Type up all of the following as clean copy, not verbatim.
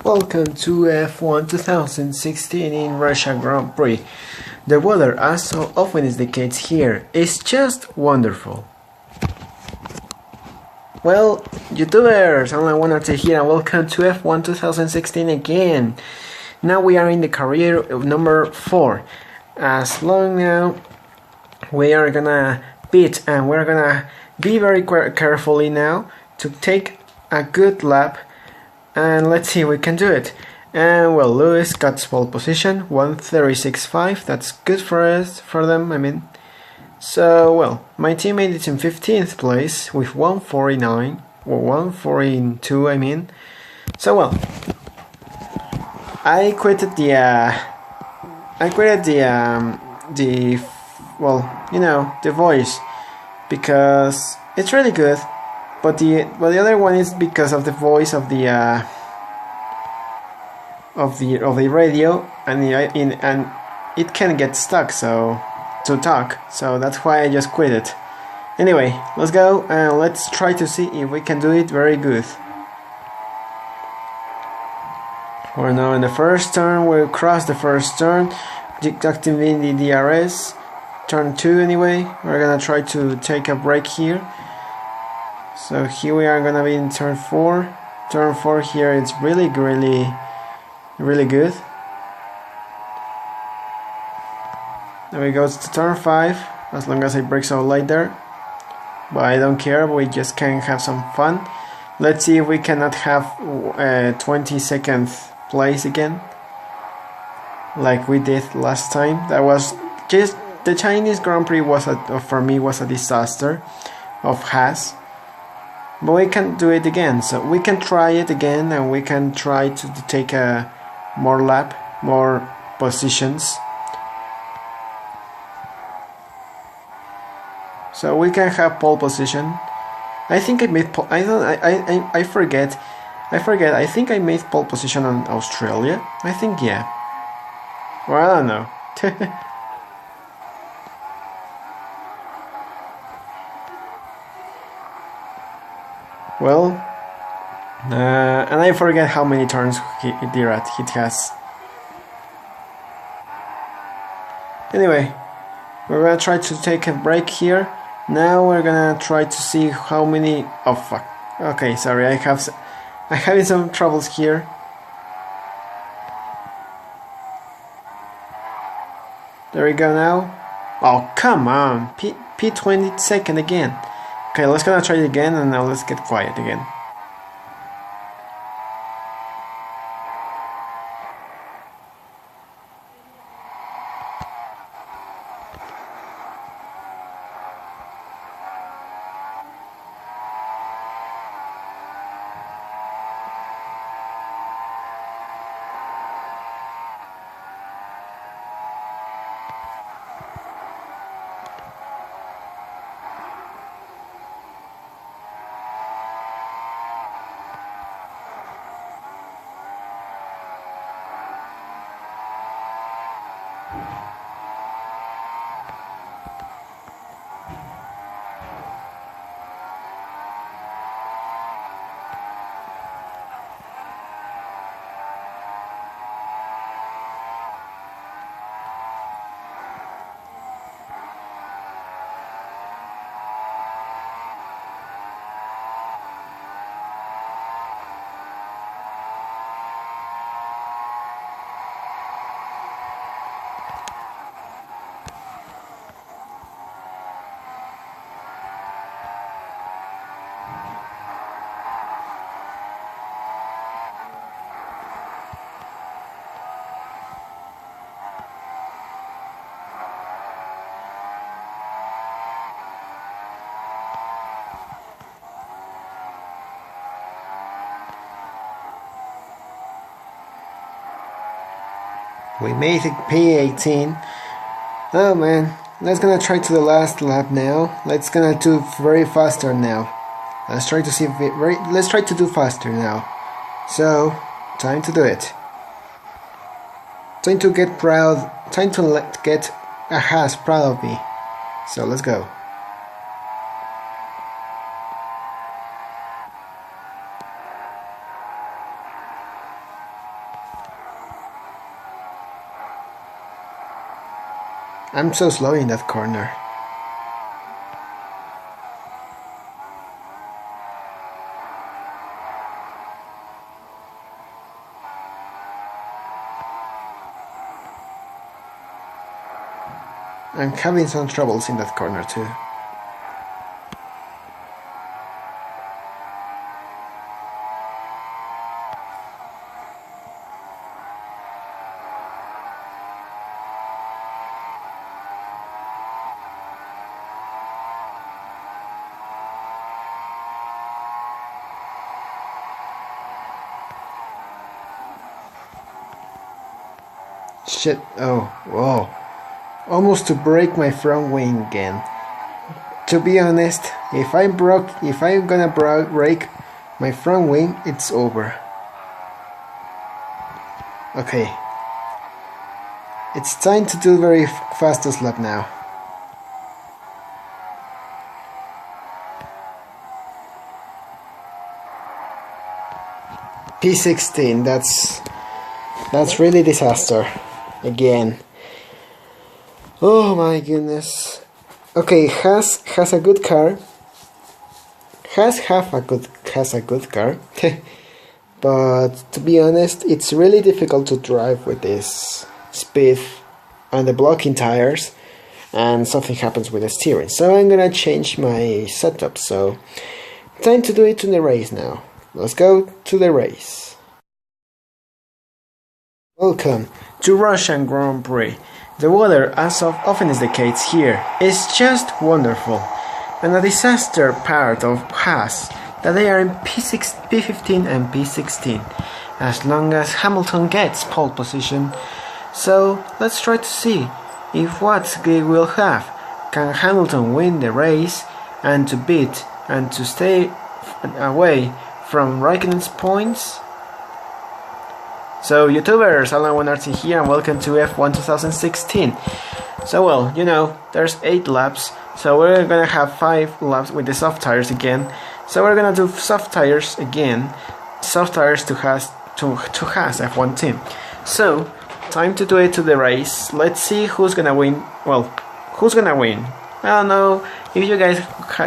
Welcome to F1 2016 in Russia Grand Prix. The weather, as so often is the case here, is just wonderful. Well, YouTubers, Alan1RT here and welcome to F1 2016 again. Now we are in the career number 4. As long now, we are gonna pit and we're gonna be very carefully now to take a good lap. And let's see if we can do it. And well, Lewis got pole position, 1:36.5. That's good for us, for them, I mean. So well, my teammate is in 15th place with 1:49 or 1:42, I mean. So well, I quitted the well, you know, the voice because it's really good. But the other one is because of the voice of the radio, and it can get stuck to talk. So that's why I just quit it. Anyway, let's go and let's try to see if we can do it very good. We're now in the first turn. We'll cross the first turn, activating the DRS. Turn 2 anyway. We're gonna try to take a break here. So here we are gonna be in turn 4. Turn 4 here, it's really good. Now we go to turn 5, as long as I brake so light there. But I don't care, we just can have some fun. Let's see if we cannot have 22nd place again, like we did last time. That was just, the Chinese Grand Prix for me was a disaster of Haas. But we can do it again, so we can try it again and we can try to take a more positions. So we can have pole position. I think I made I forget. I think I made pole position on Australia. I think, yeah. Well, I don't know. Well, and I forget how many turns it has. Anyway, we're gonna try to take a break here. Now we're gonna try to see how many. Oh fuck. Okay, sorry. I'm having some troubles here. There we go now. Oh come on, P22nd again. Okay, let's gonna try it again, and now let's get quiet again. We made it P18. Oh man, let's gonna try to the last lap now. Let's gonna do very faster now. Let's try to see if let's try to do faster now. So, time to do it. Time to get proud. Time to get a Haas proud of me. So let's go. I'm so slow in that corner. I'm having some troubles in that corner too. Shit, oh, whoa. Almost to break my front wing again. To be honest, if I'm gonna break my front wing, it's over. Okay. It's time to do very fastest lap now. P16, that's really disaster. Again. Oh my goodness. Okay, has a good car. Has a good car. But to be honest, it's really difficult to drive with this speed and the blocking tires, and something happens with the steering. So I'm gonna change my setup. So time to do it in the race now. Let's go to the race. Welcome to Russian Grand Prix. The weather, as often is the case here, is just wonderful, and a disaster part of Haas that they are in P15 and P16, as long as Hamilton gets pole position. So let's try to see if what they will have. Can Hamilton win the race and to beat and to stay away from Raikkonen's points? So YouTubers, Alan1RT here and welcome to F1 2016. So well, you know, there's 8 laps, so we're gonna have 5 laps with the soft tires again. So we're gonna do soft tires again, soft tires to Haas F1 team. So, time to do it to the race. Let's see who's gonna win. Well, who's gonna win? I don't know if you guys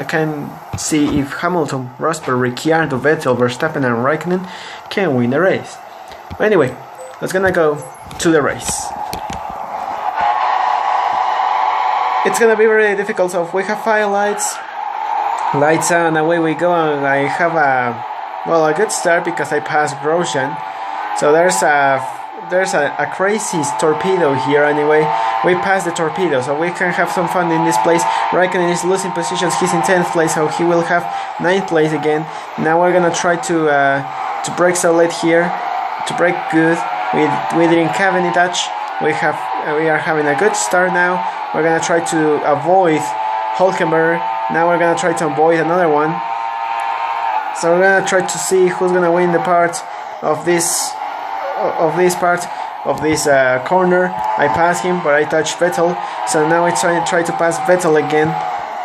can see if Hamilton, Rosberg, Ricciardo, Vettel, Verstappen and Raikkonen can win the race. Anyway, let's gonna go to the race. It's gonna be very difficult, so we have 5 lights on, away we go, and I have a good start because I passed Grosjean. So there's a crazy torpedo here. Anyway, we passed the torpedo, so we can have some fun in this place. Raikkonen is losing positions, he's in 10th place, so he will have 9th place again. Now we're gonna try to brake so late here. To break good, we didn't have any touch. We are having a good start now. We're gonna try to avoid Hulkenberg. Now we're gonna try to avoid another one. So we're gonna try to see who's gonna win the part of this corner. I passed him, but I touched Vettel. So now I try to pass Vettel again.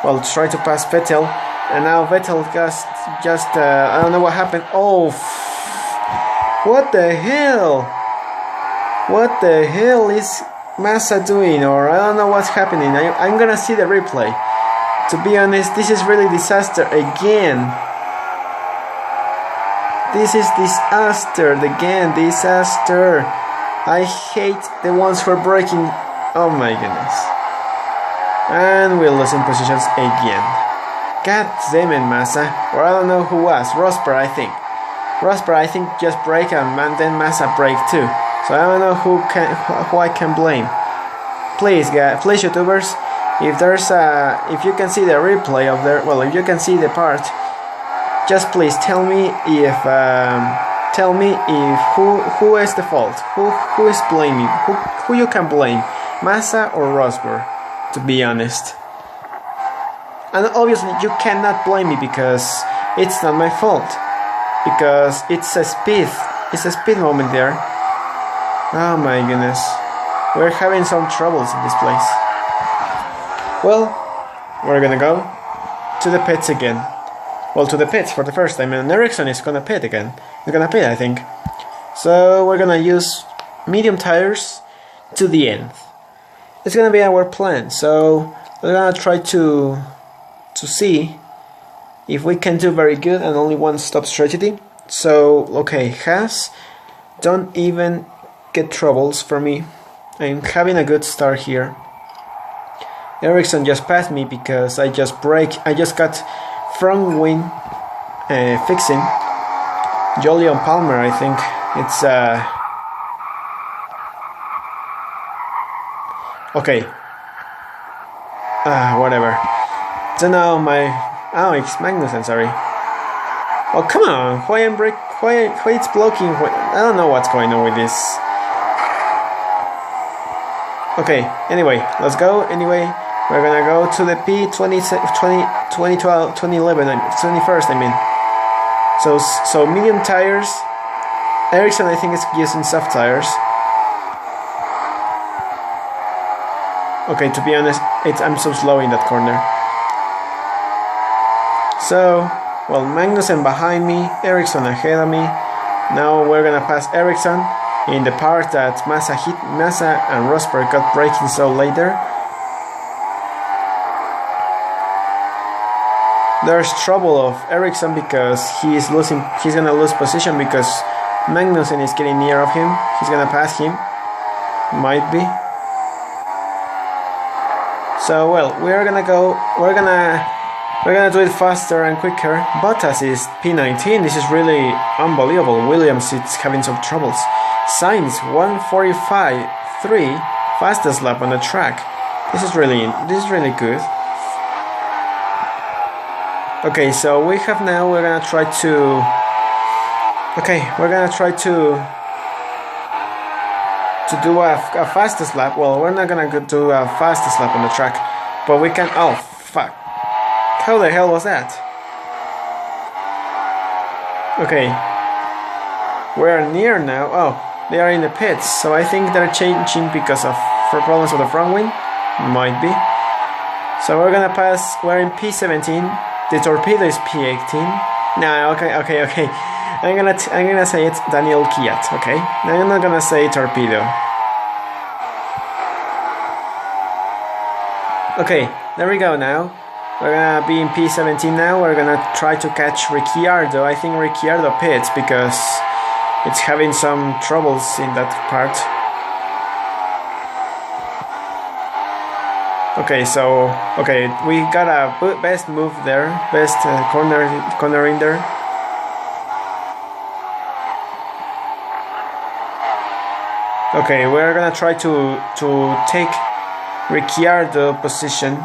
Well, try to pass Vettel, and now Vettel just I don't know what happened. Oh. What the hell? What the hell is Massa doing? Or I don't know what's happening. I'm gonna see the replay. To be honest, this is really disaster again. This is disaster again. Disaster. I hate the ones who are breaking. Oh my goodness. And we're losing positions again. God damn it, Massa. Or I don't know who was. Rosberg, I think. Rosberg, I think, just break and then Massa break too. So I don't know who I can blame. Please, guys, please, YouTubers, if you can see the replay of if you can see the part, just please tell me if who is the fault, who is blaming, who you can blame, Massa or Rosberg, to be honest. And obviously you cannot blame me because it's not my fault. Because it's a speed moment there. Oh my goodness. We're having some troubles in this place. Well, we're gonna go to the pits again. Well, to the pits for the first time, and Ericsson is gonna pit again. He's gonna pit, I think. So we're gonna use medium tires to the end. it's gonna be our plan. So we're gonna try to see if we can do very good and only one stop strategy. So okay, Haas, don't even get troubles for me. I'm having a good start here. Ericsson just passed me because I just got front wing fixing. Jolion Palmer, I think it's okay. Whatever. So now it's Magnussen, sorry. Oh, come on, why it's blocking? I don't know what's going on with this. Okay, anyway, let's go. Anyway, we're gonna go to the P2011, 21st, I mean. So medium tires. Ericsson, I think, is using soft tires. Okay, to be honest, I'm so slow in that corner. So, well, Magnussen behind me, Ericsson ahead of me. Now we're gonna pass Ericsson in the part that Massa and Rosberg got braking so later. There's trouble of Ericsson because he's gonna lose position because Magnussen is getting near of him. He's gonna pass him. Might be. So well, we're gonna do it faster and quicker. Bottas is P19. This is really unbelievable. Williams is having some troubles. Sainz 1:45.3, fastest lap on the track. This is really good. Okay, so we're gonna try to do a fastest lap. Well, we're not gonna do a fastest lap on the track, but we can. Oh fuck! How the hell was that? Okay, we're near now. Oh, they are in the pits, so I think they're changing because of problems with the front wing. Might be. So we're gonna pass. We're in P17. The torpedo is P18. No, okay. I'm gonna say it's Daniel Kiat. Okay, I'm not gonna say torpedo. Okay, there we go. Now we're gonna be in P17. Now we're gonna try to catch Ricciardo. I think Ricciardo pits because it's having some troubles in that part. Okay, so we got a best move there, best corner in there. Okay, we're gonna try to take Ricciardo position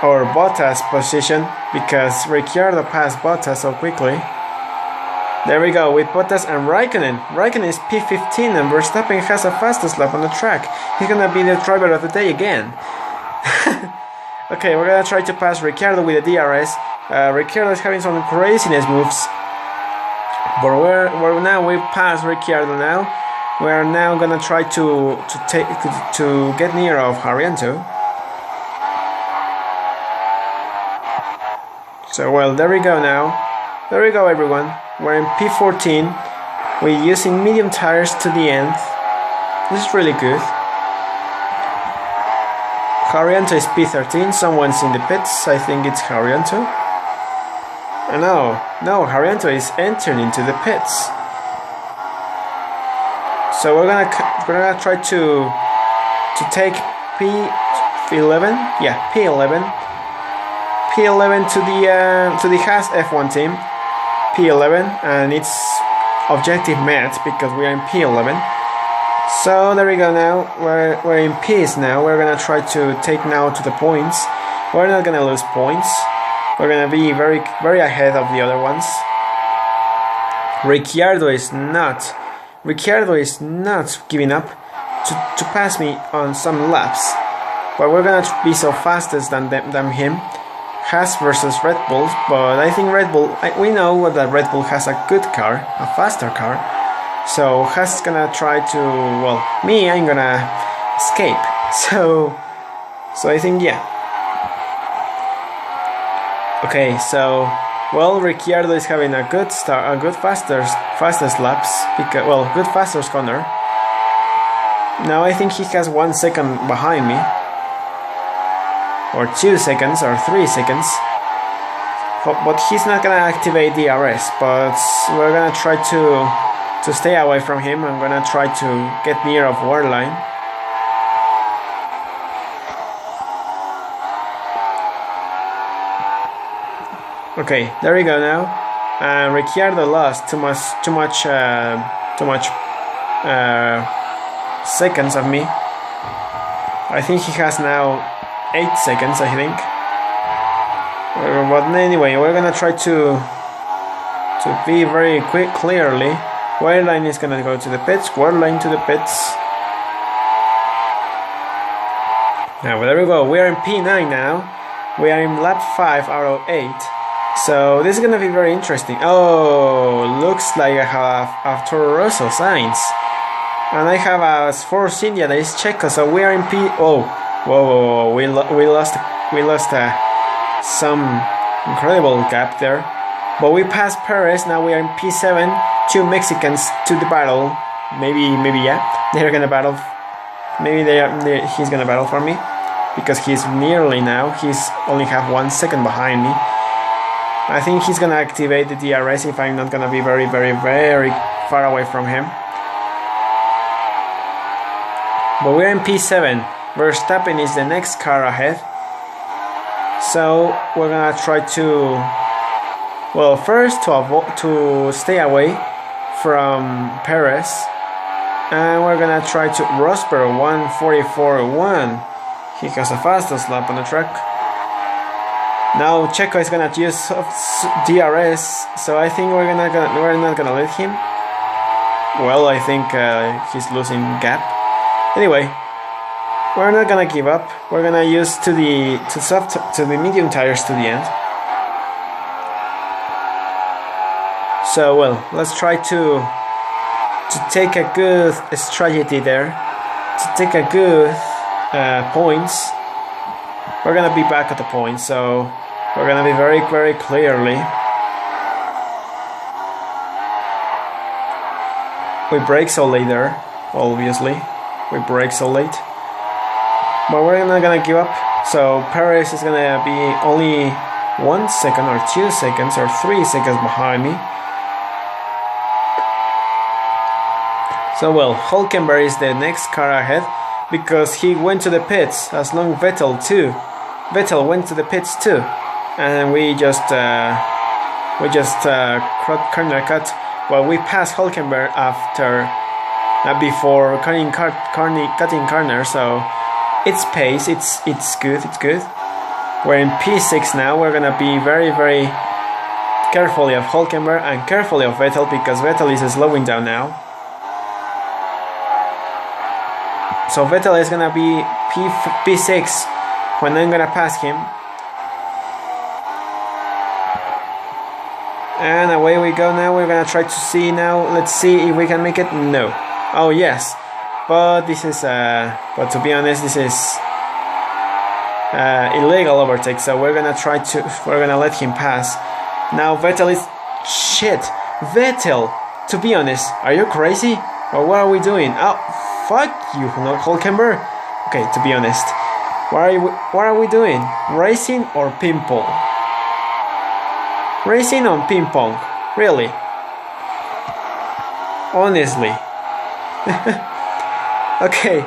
or Bottas position because Ricciardo passed Bottas so quickly. There we go with Bottas and Raikkonen. Raikkonen is P15 and Verstappen has a fastest lap on the track. He's gonna be the driver of the day again. Okay, we're gonna try to pass Ricciardo with the DRS. Ricciardo is having some craziness moves. But we pass Ricciardo now. We're now gonna try to get near of Haryanto. So well, there we go now. There we go, everyone. We're in P14. We're using medium tires to the end. This is really good. Haryanto is P13. Someone's in the pits. I think it's Haryanto. No, Haryanto is entering into the pits. So we're gonna try to take P11. Yeah, P11 to the Haas F1 team. P11, and it's objective met because we are in P11. So there we go. Now we're in P's now. We're gonna try to take now to the points. We're not gonna lose points. We're gonna be very ahead of the other ones. Ricciardo is not giving up to pass me on some laps, but we're gonna be so faster than him. Haas versus Red Bull, but I think Red Bull. We know that Red Bull has a good car, a faster car. So Haas is gonna try to. Well, I'm gonna escape. So I think yeah. Okay, so well, Ricciardo is having a good start, a good fastest laps because good fastest corner. Now I think he has 1 second behind me, or 2 seconds, or 3 seconds. But he's not gonna activate DRS. But we're gonna try to stay away from him. I'm gonna try to get near of word line. Okay, there we go now. And Ricciardo lost too much seconds of me. I think he has now 8 seconds, I think. But anyway, we're gonna try to be very quick, clearly. Word line is gonna go to the pits. Word line to the pits. Now there we go. We are in P9 now. We are in lap 5 out of 8. So this is gonna be very interesting. Oh, looks like I have a Toro Rosso Sainz, and I have a Force India that is Checo. So we are in P. Oh, whoa! We lost some incredible gap there, but we passed Perez. Now we are in P7. 2 Mexicans to the battle. Maybe yeah, they're gonna battle. Maybe he's gonna battle for me because he's nearly now. He's only have 1 second behind me. I think he's gonna activate the DRS if I'm not gonna be very far away from him. But we're in P7. Verstappen is the next car ahead. So we're gonna try to, well, first to stay away from Perez, and we're gonna try to Rosberg 1:44.1. He has the fastest lap on the track. Now Checo is gonna use DRS, so I think we're not gonna let him. Well, I think he's losing gap. Anyway, we're not gonna give up. We're gonna use to the medium tires to the end. So well, let's try to take a good strategy there, to take a good points. We're gonna be back at the point, so we're gonna be very clearly. We brake so late there, obviously. We brake so late. But we're not gonna give up. So Perez is gonna be only 1 second or 2 seconds or 3 seconds behind me. So well, Hülkenberg is the next car ahead because he went to the pits, as long Vettel too. Vettel went to the pits too, and we just corner cut. Well, we passed Hülkenberg before cutting corner, so it's pace. It's good. We're in P6 now. We're gonna be very carefully of Hülkenberg and carefully of Vettel because Vettel is slowing down now. So Vettel is gonna be P6 when I'm gonna pass him. And away we go now. We're gonna try to see now. Let's see if we can make it. No. Oh yes. But this is but to be honest, this is illegal overtake. So we're gonna let him pass. Now Vettel is shit. Vettel. To be honest, are you crazy? Or what are we doing? Oh, fuck you, not Hülkenberg. Okay, to be honest, what are we doing? Racing or ping pong? Racing on ping pong, really? Honestly. Okay.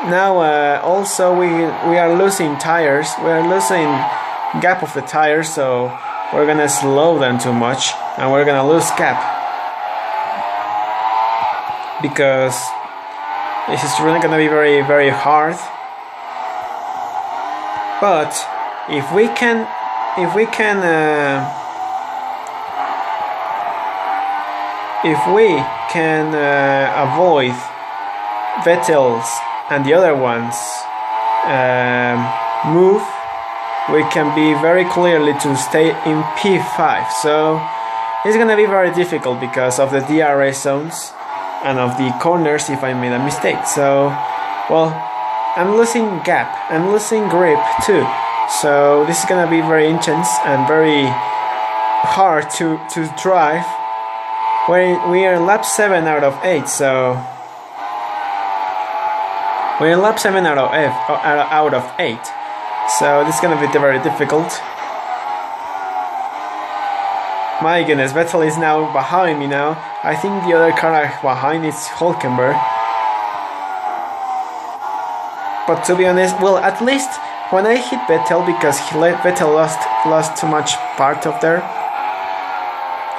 Now also we are losing tires. We are losing gap of the tires, so we're gonna slow down too much, and we're gonna lose gap because this is really gonna be very hard. But if we can avoid Vettel's and the other ones move, we can be very clearly to stay in P5. So it's gonna be very difficult because of the DRS zones and of the corners if I made a mistake. So well, I'm losing gap, I'm losing grip too. So this is gonna be very intense and very hard to drive. We are lap 7 out of 8, so We're in lap 7 out of 8. So this is gonna be very difficult. My goodness, Vettel is now behind me now. I think the other car behind is Hülkenberg. But to be honest, well, at least when I hit Vettel, because Vettel lost too much part of there,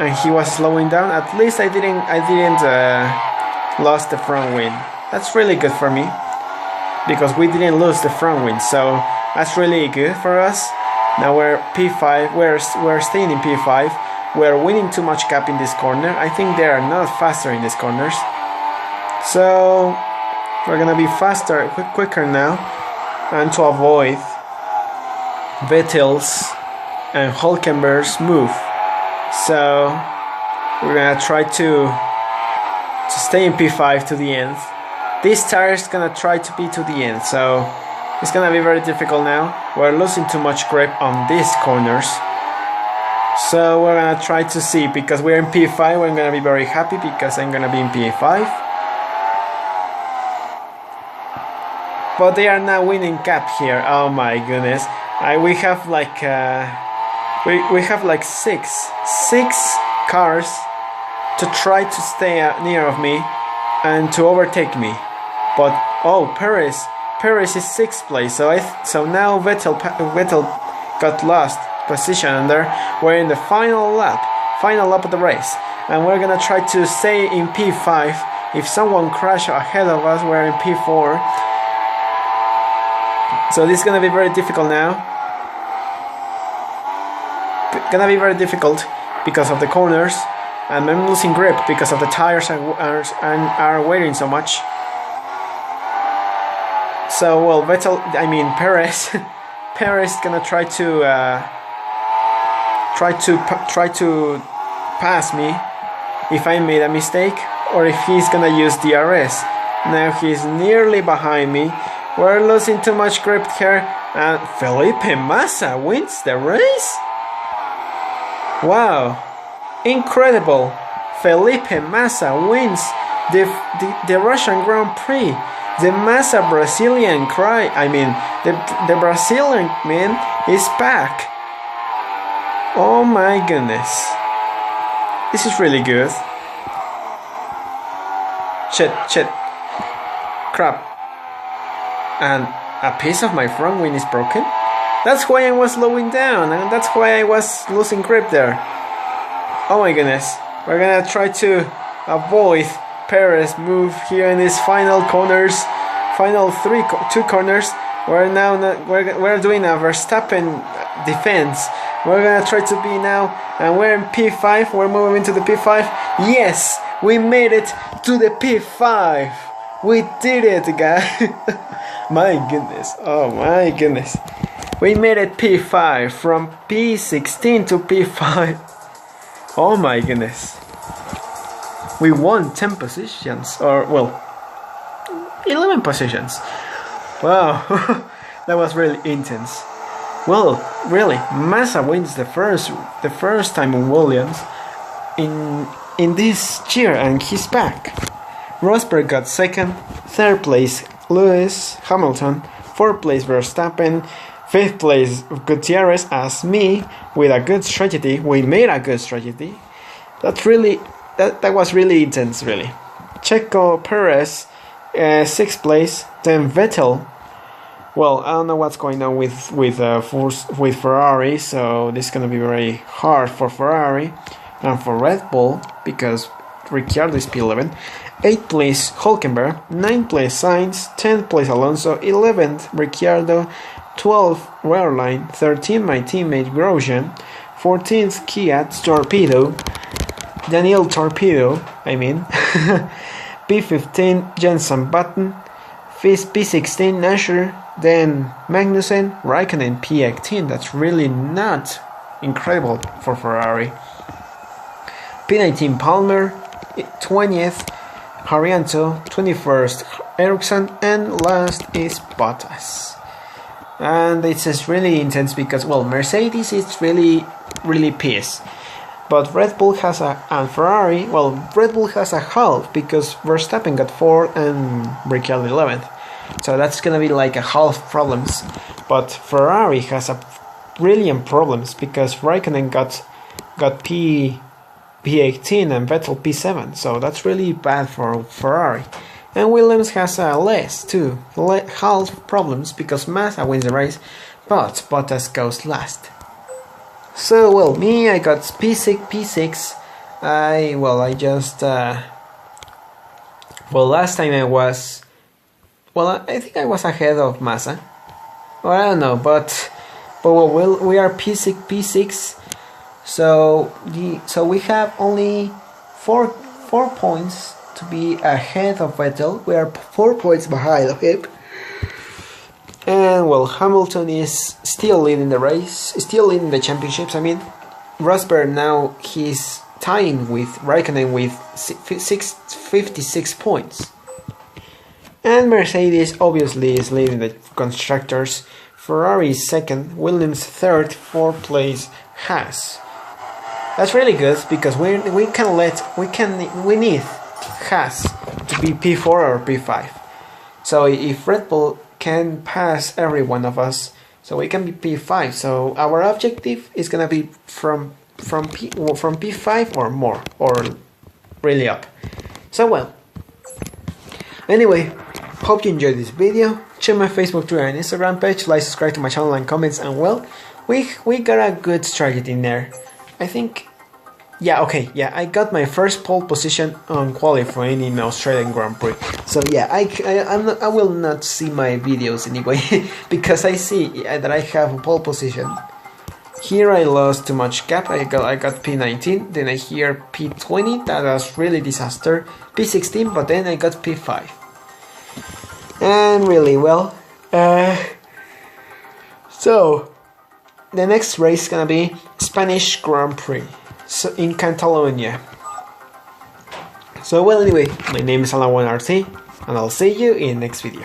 and he was slowing down. At least I didn't lost the front wing. That's really good for me, because we didn't lose the front wing. So that's really good for us. Now we're P5. We're staying in P5. We're winning too much gap in this corner. I think they are not faster in these corners. So we're gonna be faster, quicker now, and to avoid Vettel's and Hülkenberg's move. So we're gonna try to stay in P5 to the end. This tire is gonna try to be to the end, so it's gonna be very difficult now. We're losing too much grip on these corners. So we're gonna try to see, because we're in P5, we're gonna be very happy because I'm gonna be in P5. But they are now winning gap here. Oh my goodness! We have like we have like six cars to try to stay near of me and to overtake me. But oh, Perez is 6th place. So now Vettel got lost position, and there we're in the final lap of the race, and we're gonna try to stay in P5. If someone crashes ahead of us, we're in P4. So this is gonna be very difficult now. Gonna be very difficult because of the corners, and I'm losing grip because of the tires are wearing so much. So well, Perez Perez gonna try to pass me if I made a mistake, or if he's gonna use DRS. Now he's nearly behind me. We're losing too much grip here, and Felipe Massa wins the race. Wow, incredible! Felipe Massa wins the Russian Grand Prix. The Massa Brazilian the Brazilian man is back. Oh my goodness. This is really good. Shit. Crap. And a piece of my front wing is broken. That's why I was slowing down, and that's why I was losing grip there. Oh my goodness. We're gonna try to avoid Perez move here in these final corners. Final two corners. We're doing a Verstappen defense. We're gonna try to be now, and we're in P5. We're moving into the P5. Yes, we made it to the P5. We did it, guys. My goodness. Oh my goodness. We made it P5 from P16 to P5. Oh my goodness. We won 10 positions, or well, 11 positions. Wow, that was really intense. Well, really, Massa wins the first time in Williams in this year, and he's back. Rosberg got 2nd, 3rd place Lewis Hamilton, 4th place Verstappen, 5th place Gutierrez as me with a good strategy. We made a good strategy. That was really intense, really. Checo Perez, 6th place, then Vettel. Well, I don't know what's going on with Ferrari, so this is gonna be very hard for Ferrari and for Red Bull, because Ricciardo is P11. 8th place Hülkenberg, 9th place Sainz, 10th place Alonso, 11th Ricciardo, 12th Wehrlein, 13th my teammate Grosjean, 14th Kiat Torpedo, Daniel Torpedo, P15 Jenson Button, P16 Nasher, then Magnussen, Raikkonen P18. That's really not incredible for Ferrari. P19 Palmer, 20th Haryanto, 21st Ericsson, and last is Bottas. And it's just really intense because, well, Mercedes is really pissed. But Red Bull and Ferrari, well, Red Bull has a half because Verstappen got 4th and Ricciardo 11th. So that's gonna be like a half problems. But Ferrari has a brilliant problems because Raikkonen got P18 and Vettel P7, so that's really bad for Ferrari. And Williams has less too, half problems because Massa wins the race, but Bottas goes last. So well, me, I got P6. I just last time I was, I think I was ahead of Massa. Well, I don't know, but we are P6. So we have only four points to be ahead of Vettel. We are 4 points behind of him. And well, Hamilton is still leading the race, still leading the championships. I mean, Rosberg now he's tying with Raikkonen with 56 points. And Mercedes obviously is leading the constructors. Ferrari is second, Williams third, fourth place Haas. That's really good because we need Haas to be P4 or P5. So if Red Bull can pass every one of us, so we can be P5. So our objective is gonna be from P5 or more, or really up. So well. Anyway, hope you enjoyed this video. Check my Facebook, Twitter, and Instagram page. Like, subscribe to my channel, and comments. And well, we got a good strategy in there. I think. Yeah, okay, yeah, I got my first pole position on qualifying in Australian Grand Prix. So yeah, I will not see my videos anyway because I see that I have a pole position. Here I lost too much gap. I got P19, then I hear P20. That was really disaster. P16, but then I got P5. And really well. So the next race is gonna be Spanish Grand Prix. So in Catalonia. So well, anyway, my name is Alan1RT, and I'll see you in the next video.